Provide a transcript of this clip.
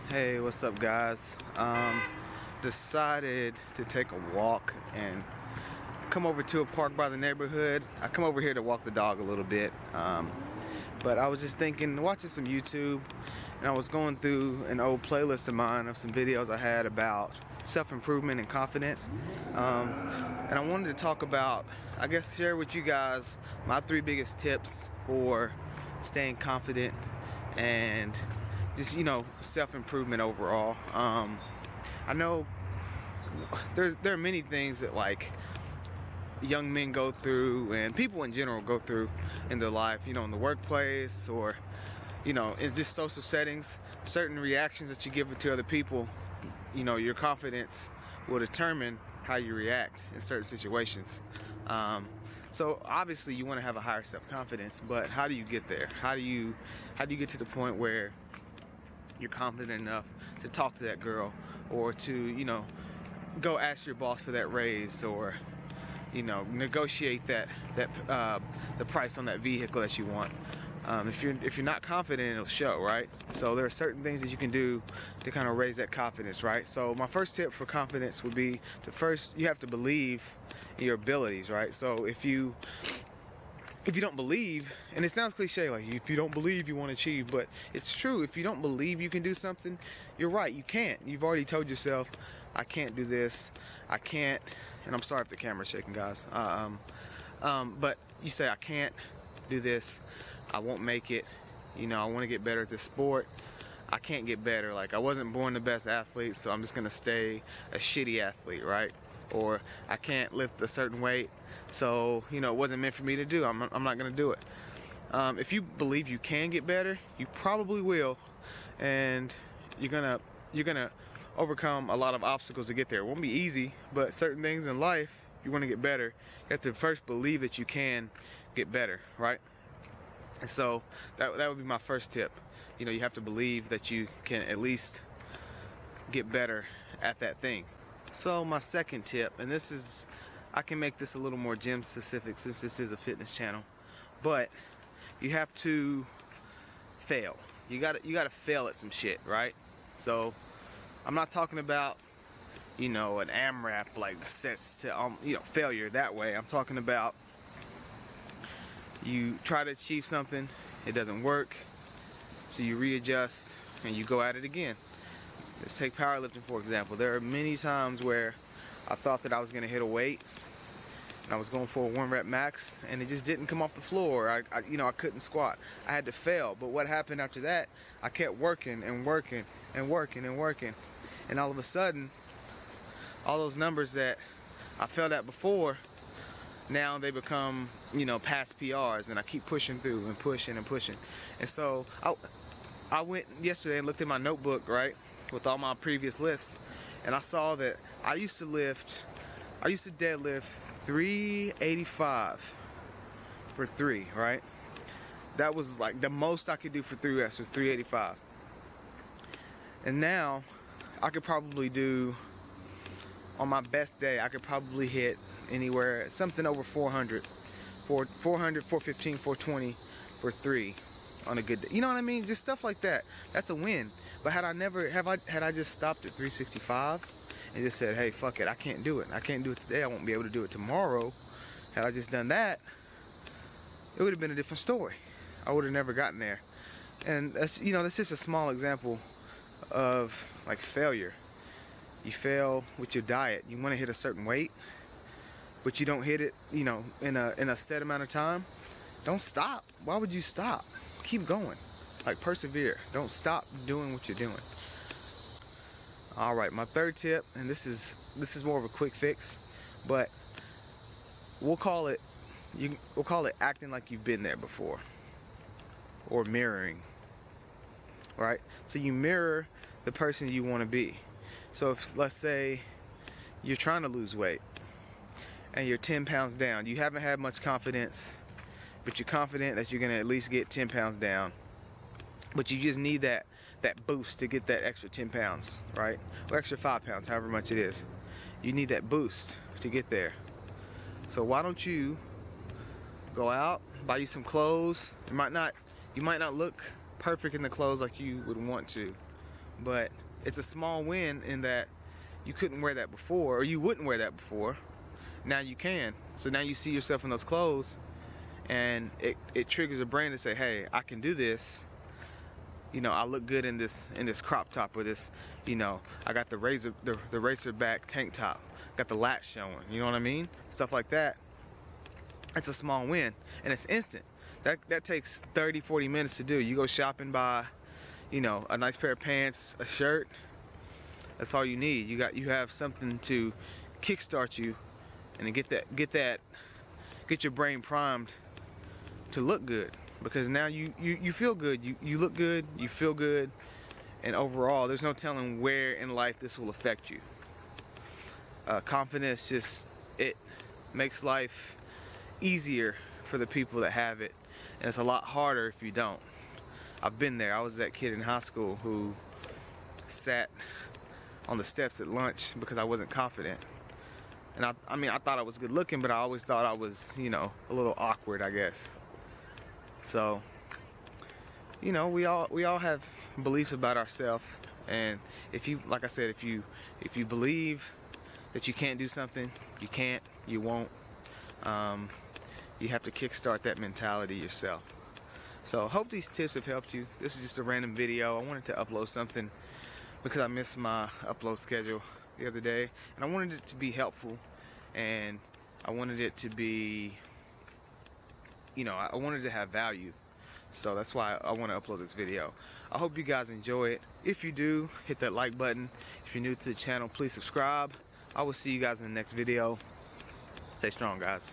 Hey, what's up, guys? Decided to take a walk and come over to a park by the neighborhood. I come over here to walk the dog a little bit, but I was just thinking, watching some YouTube, and I was going through an old playlist of mine of some videos I had about self-improvement and confidence, and I wanted to talk about, I guess, share with you guys my 3 biggest tips for staying confident and just, self-improvement overall. I know there are many things that, like, young men go through and people in general go through in their life, in the workplace or in just social settings. Certain reactions that you give to other people, your confidence will determine how you react in certain situations. So obviously you want to have a higher self-confidence, but how do you get there? How do you get to the point where you're confident enough to talk to that girl, or to go ask your boss for that raise, or negotiate the price on that vehicle that you want? If you're not confident, it'll show, right? So there are certain things that you can do to kind of raise that confidence, right? So my first tip for confidence would be you have to believe in your abilities, right? So if you don't believe, and it sounds cliche, like if you don't believe, you won't achieve, but it's true. If you don't believe you can do something, you're right, you can't. You've already told yourself, I can't do this, I can't, and I'm sorry if the camera's shaking, guys. But you say, I can't do this, I won't make it, I want to get better at this sport, I can't get better, like I wasn't born the best athlete, so I'm just gonna stay a shitty athlete, right? Or I can't lift a certain weight, so it wasn't meant for me to do. I'm not gonna do it. If you believe you can get better, you probably will, and you're gonna overcome a lot of obstacles to get there. It won't be easy, but certain things in life, if you want to get better, you have to first believe that you can get better, right? And so that would be my first tip. You have to believe that you can at least get better at that thing. So my second tip, and I can make this a little more gym specific since this is a fitness channel, but you have to fail. You gotta fail at some shit, right? So I'm not talking about an AMRAP like sets to failure that way. I'm talking about you try to achieve something, it doesn't work, so you readjust and you go at it again. Let's take powerlifting, for example. There are many times where I thought that I was going to hit a weight, and I was going for a 1 rep max, and it just didn't come off the floor. I couldn't squat. I had to fail. But what happened after that? I kept working and working and working and working, and all of a sudden, all those numbers that I failed at before, now they become past PRs, and I keep pushing through and pushing and pushing. And so I went yesterday and looked at my notebook, right, with all my previous lifts, and I saw that I used to deadlift 385 for 3, right? That was like the most I could do for 3 reps was 385. And now I could probably do, on my best day, I could probably hit anywhere, something over 400, 415, 420 for 3 on a good day. You know what I mean? Just stuff like that. That's a win. But had I just stopped at 365 and just said, hey, fuck it, I can't do it. I can't do it today. I won't be able to do it tomorrow. Had I just done that, it would have been a different story. I would have never gotten there. And that's just a small example of like failure. You fail with your diet. You want to hit a certain weight, but you don't hit it, in a set amount of time. Don't stop. Why would you stop? Keep going. Like, persevere. Don't stop doing what you're doing. All right, my third tip, and this is more of a quick fix, but we'll call it acting like you've been there before, or mirroring. Right? So you mirror the person you want to be. So if, let's say, you're trying to lose weight and you're 10 pounds down, you haven't had much confidence, but you're confident that you're going to at least get 10 pounds down. But you just need that boost to get that extra 10 pounds, right? Or extra 5 pounds, however much it is. You need that boost to get there. So why don't you go out, buy you some clothes. You might not look perfect in the clothes like you would want to, but it's a small win in that you couldn't wear that before, or you wouldn't wear that before. Now you can. So now you see yourself in those clothes, and it triggers the brain to say, hey, I can do this. You know, I look good in this crop top, or this, you know, I got the racer back tank top, got the lat showing, you know what I mean? Stuff like that. It's a small win, and it's instant. That takes 30-40 minutes to do. You go shopping, buy, you know, a nice pair of pants, a shirt. That's all you need. You have something to kickstart you, and to get your brain primed to look good. Because now you feel good, you look good, you feel good, and overall there's no telling where in life this will affect you. Confidence it makes life easier for the people that have it, and it's a lot harder if you don't. I've been there. I was that kid in high school who sat on the steps at lunch because I wasn't confident. And I mean, I thought I was good looking, but I always thought I was, you know, a little awkward, I guess. So, you know, we all have beliefs about ourselves, and if you, like I said, if you believe that you can't do something, you can't, you won't. You have to kickstart that mentality yourself. So, I hope these tips have helped you. This is just a random video. I wanted to upload something because I missed my upload schedule the other day, and I wanted it to be helpful, and I wanted it to be, you know, I wanted to have value. So that's why I want to upload this video. I hope you guys enjoy it. If you do, hit that like button. If you're new to the channel, please subscribe. I will see you guys in the next video. Stay strong, guys.